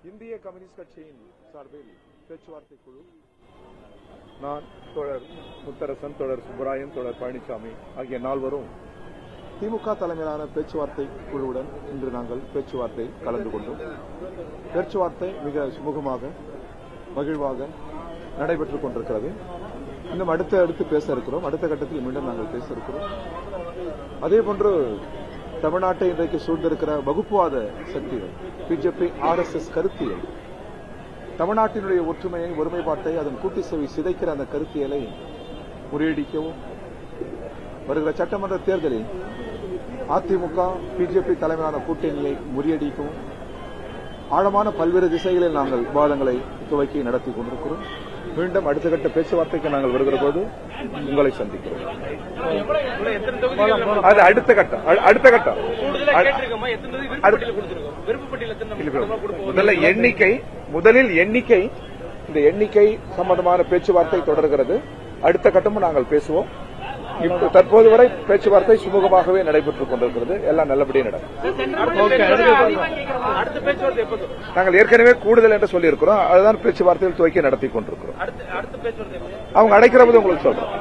இந்திய கம்யூனிஸ்ட் கட்சியின் சார்பில் பேச்சுவார்த்தை குழு நான், தோழர் முத்தரசன், தோழர் சுப்பராயன், தோழர் பழனிசாமி ஆகிய நால்வரும் திமுக தலைமையிலான பேச்சுவார்த்தை குழுவுடன் இன்று நாங்கள் பேச்சுவார்த்தை கலந்து கொண்டோம். பேச்சுவார்த்தை மிக சுமூகமாக மகிழ்வாக நடைபெற்றுக் கொண்டிருக்கிறது. இன்னும் அடுத்து பேச இருக்கிறோம். அடுத்த கட்டத்தில் மீண்டும் நாங்கள் பேச இருக்கிறோம். அதேபோன்று தமிழ்நாட்டை இன்றைக்கு சூழ்ந்திருக்கிற வகுப்புவாத சக்திகள், பிஜேபி, RSS கருத்தியல், தமிழ்நாட்டினுடைய ஒற்றுமையை, ஒருமைப்பாட்டை, அதன் கூட்டுசேவை சிதைக்கிற அந்த கருத்தியலை முறியடிக்கவும், வருகிற சட்டமன்ற தேர்தலில் அதிமுக, பிஜேபி தலைமையிலான கூட்டணியை முறியடிக்கவும் ஆழமான பல்வேறு திசைகளில் நாங்கள் விவாதங்களை துவக்கி நடத்தி கொண்டிருக்கிறோம். மீண்டும் அடுத்த கட்ட பேச்சுவார்த்தைக்கு நாங்கள் வருகிற போது உங்களை சந்திக்கிறோம். அது அடுத்த கட்டம். முதலில் எண்ணிக்கை, இந்த எண்ணிக்கை சம்பந்தமான பேச்சுவார்த்தை தொடர்கிறது. அடுத்த கட்டமும் நாங்கள் பேசுவோம். தற்போது வரை பேச்சுவார்த்தை சுமூகமாகவே நடைபெற்றுக் கொண்டிருக்கிறது. எல்லாம் நல்லபடியாக நடக்கும். நாங்கள் ஏற்கனவே கூடுதல் என்று சொல்லியிருக்கிறோம். அதுதான் பேச்சுவார்த்தையில் துவக்கி நடத்தி கொண்டிருக்கிறோம். அவங்க அழைக்கிற போது உங்களுக்கு சொல்றோம்.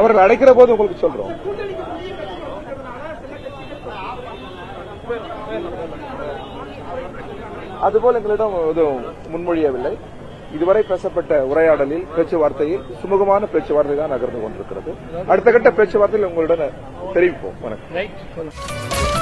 அவர்கள் அழைக்கிற போது உங்களுக்கு சொல்றோம். அதுபோல் எங்களிடம் முன்மொழியவில்லை. இதுவரை பேசப்பட்ட உரையாடலில், பேச்சுவார்த்தையில் சுமூகமான பேச்சுவார்த்தை தான் நகர்ந்து கொண்டிருக்கிறது. அடுத்த கட்ட பேச்சுவார்த்தையில் உங்களுடன் தெரிவிப்போம். வணக்கம்.